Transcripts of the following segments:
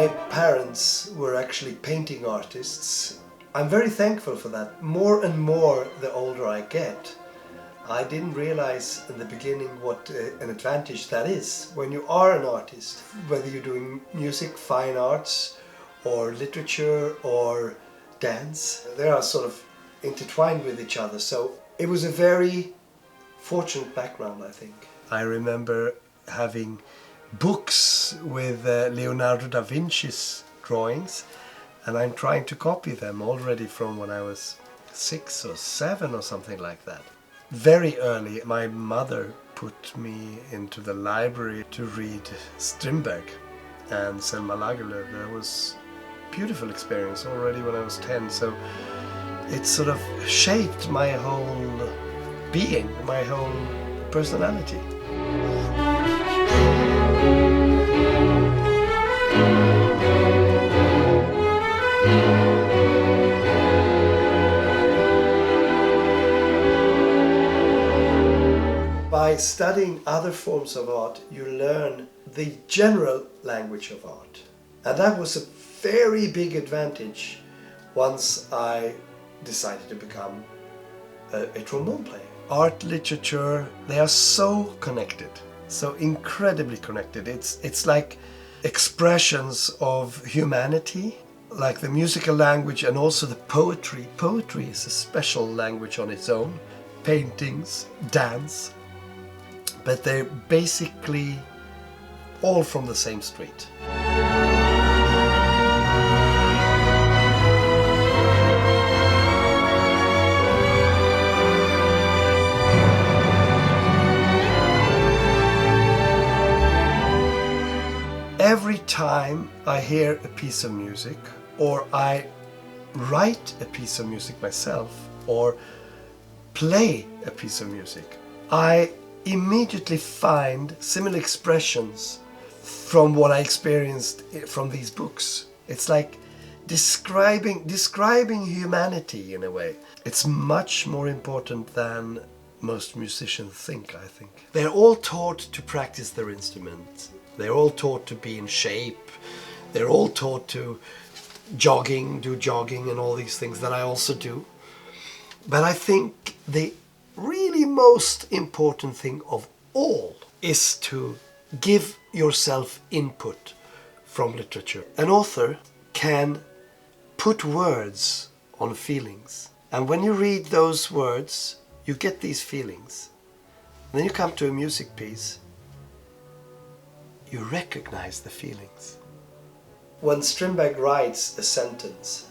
my parents were actually painting artists. I'm very thankful for that. More and more the older I get, I didn't realize in the beginning what an advantage that is. When you are an artist, whether you're doing music, fine arts, or literature, or dance, they are sort of intertwined with each other. So it was a very fortunate background, I think. I remember having books with Leonardo da Vinci's drawings, and I'm trying to copy them already from when I was 6 or 7 or something like that. Very early, my mother put me into the library to read Strindberg and Selma Lagerlöf. That was a beautiful experience already when I was 10, so it sort of shaped my whole being, my whole personality. By studying other forms of art, you learn the general language of art. And that was a very big advantage once I decided to become a trombone player. Art, literature, they are so connected, so incredibly connected. It's like expressions of humanity, like the musical language and also the poetry. Poetry is a special language on its own. Paintings, dance, but they're basically all from the same street. Every time I hear a piece of music, or I write a piece of music myself, or play a piece of music, I immediately find similar expressions from what I experienced from these books. It's like describing humanity in a way. It's much more important than most musicians think, I think. They're all taught to practice their instrument. They're all taught to be in shape. They're all taught to do jogging and all these things that I also do. But I think the really most important thing of all is to give yourself input from literature. An author can put words on feelings. And when you read those words, you get these feelings. Then you come to a music piece, you recognize the feelings. When Strindberg writes a sentence,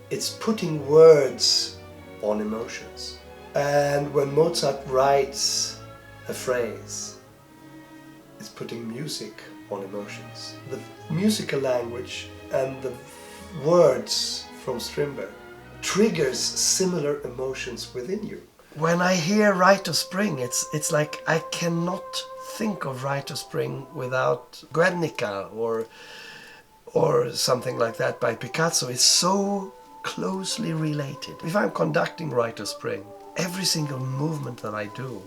it's putting words on emotions. And when Mozart writes a phrase, it's putting music on emotions. The musical language and the words from Strindberg triggers similar emotions within you. When I hear Rite of Spring, it's like I cannot think of Rite of Spring without Guernica or something like that by Picasso. It's so closely related. If I'm conducting Rite of Spring, every single movement that I do,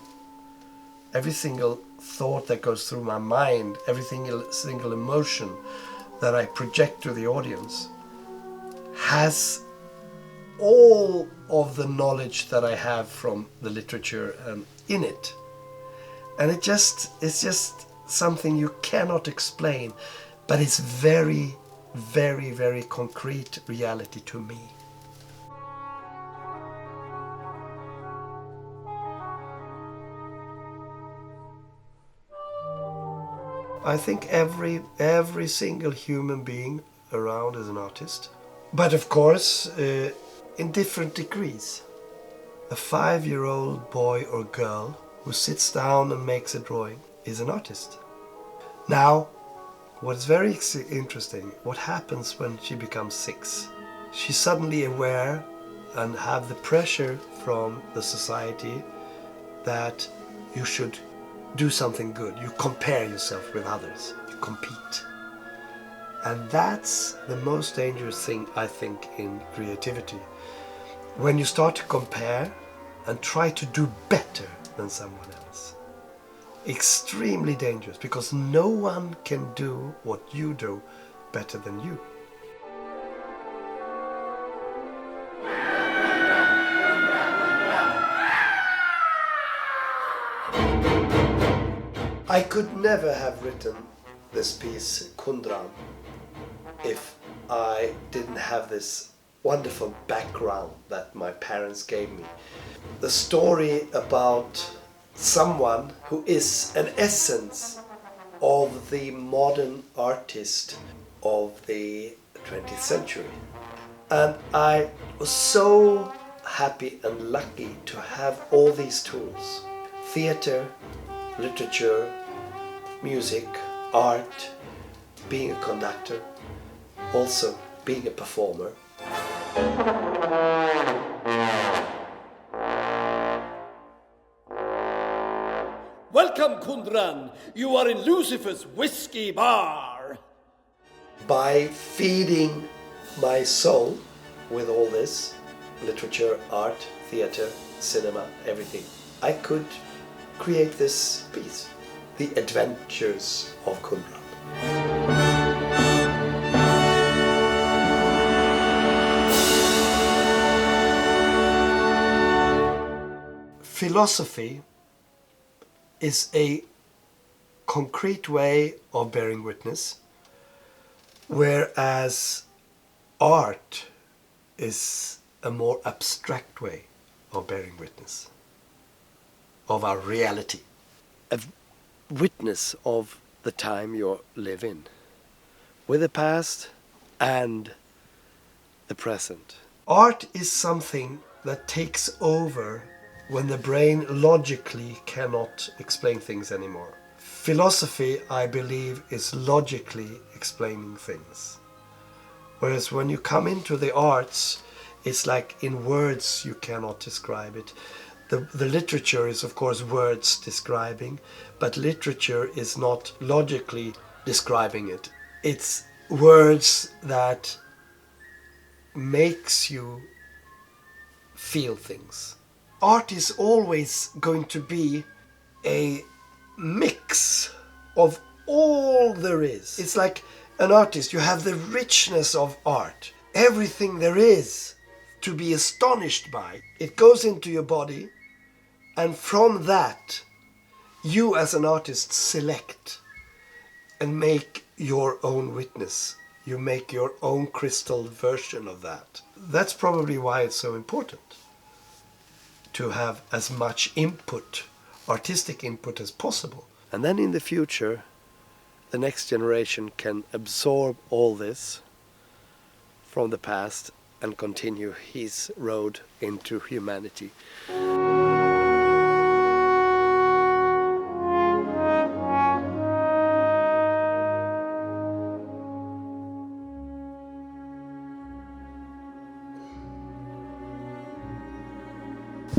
every single thought that goes through my mind, every single emotion that I project to the audience has all of the knowledge that I have from the literature in it. And it's just something you cannot explain, but it's very, very, very concrete reality to me. I think every single human being around is an artist. But of course, in different degrees. A 5-year-old boy or girl who sits down and makes a drawing is an artist. Now, what's very interesting, what happens when she becomes 6? She's suddenly aware and have the pressure from the society that you should do something good. You compare yourself with others. You compete. And that's the most dangerous thing, I think, in creativity. When you start to compare and try to do better than someone else. Extremely dangerous, because no one can do what you do better than you. I could never have written this piece, Kundran, if I didn't have this wonderful background that my parents gave me. The story about someone who is an essence of the modern artist of the 20th century. And I was so happy and lucky to have all these tools: theater, literature, music, art, being a conductor, also being a performer. Welcome, Kundran. You are in Lucifer's whiskey bar. By feeding my soul with all this, literature, art, theater, cinema, everything, I could create this piece, The Adventures of Kundran. Philosophy is a concrete way of bearing witness, whereas art is a more abstract way of bearing witness of our reality. A witness of the time you live in, with the past and the present. Art is something that takes over when the brain logically cannot explain things anymore. Philosophy, I believe, is logically explaining things. Whereas when you come into the arts, it's like in words you cannot describe it. The literature is, of course, words describing, but literature is not logically describing it. It's words that makes you feel things. Art is always going to be a mix of all there is. It's like an artist, you have the richness of art. Everything there is to be astonished by. It goes into your body, and from that, you as an artist select and make your own witness. You make your own crystal version of that. That's probably why it's so important to have as much input, artistic input, as possible. And then in the future, the next generation can absorb all this from the past and continue his road into humanity.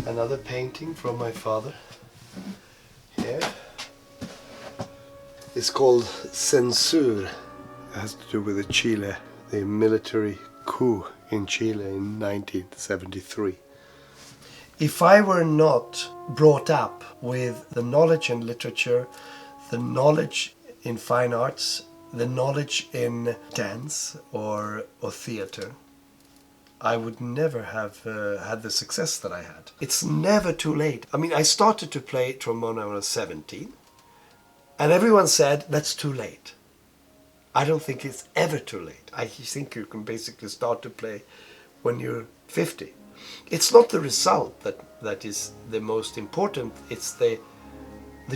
Another painting from my father here. It's called Censur. It has to do with the Chile, the military coup in Chile in 1973. If I were not brought up with the knowledge in literature, the knowledge in fine arts, the knowledge in dance or theater, I would never have had the success that I had. It's never too late. I mean, I started to play trombone when I was 17, and everyone said, that's too late. I don't think it's ever too late. I think you can basically start to play when you're 50. It's not the result that is the most important. It's the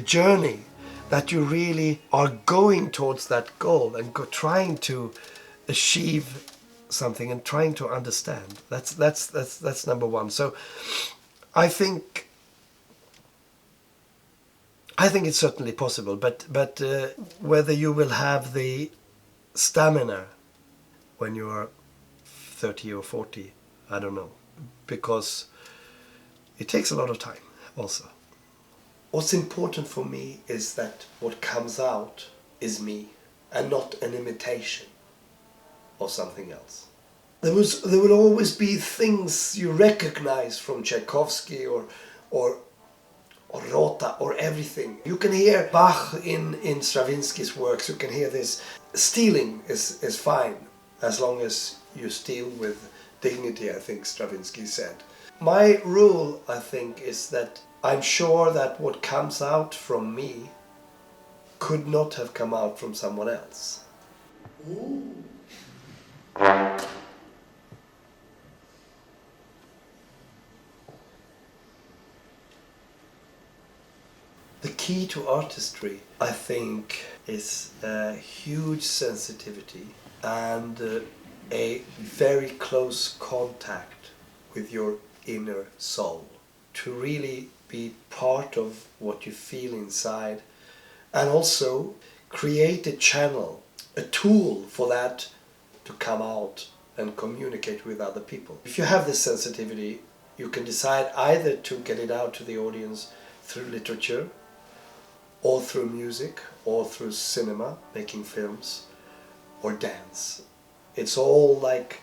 journey that you really are going towards that goal and trying to achieve something and trying to understand. That's number one. So I think it's certainly possible, but whether you will have the stamina when you are 30 or 40, I don't know, because it takes a lot of time also. What's important for me is that what comes out is me and not an imitation or something else. There will always be things you recognize from Tchaikovsky or or Rota or everything. You can hear Bach in Stravinsky's works, you can hear this. Stealing is fine, as long as you steal with dignity, I think Stravinsky said. My rule, I think, is that I'm sure that what comes out from me could not have come out from someone else. Ooh. The key to artistry, I think, is a huge sensitivity and a very close contact with your inner soul. To really be part of what you feel inside, and also create a channel, a tool for that to come out and communicate with other people. If you have this sensitivity, you can decide either to get it out to the audience through literature, or through music, or through cinema, making films, or dance. It's all like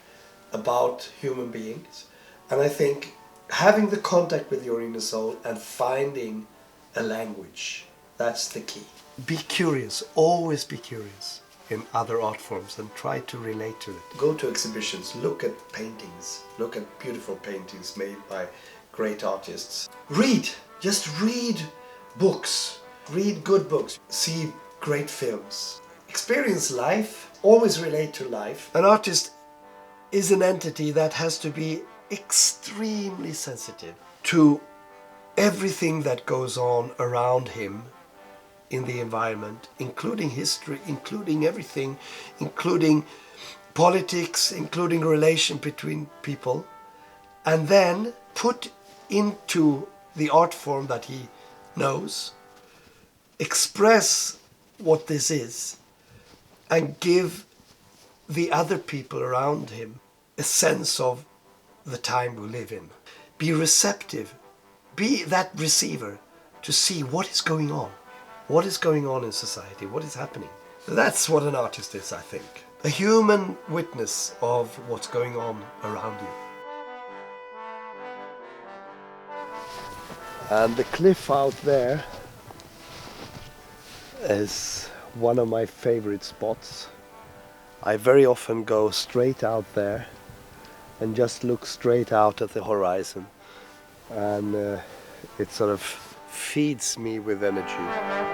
about human beings. And I think having the contact with your inner soul and finding a language, that's the key. Be curious, always be curious in other art forms and try to relate to it. Go to exhibitions, look at paintings, look at beautiful paintings made by great artists. Read, just read books. Read good books, see great films, experience life, always relate to life. An artist is an entity that has to be extremely sensitive to everything that goes on around him in the environment, including history, including everything, including politics, including relation between people, and then put into the art form that he knows, express what this is, and give the other people around him a sense of the time we live in. Be receptive, be that receiver to see what is going on. What is going on in society, what is happening. That's what an artist is, I think. A human witness of what's going on around you. And the cliff out there is one of my favorite spots. I very often go straight out there and just look straight out at the horizon, and it sort of feeds me with energy.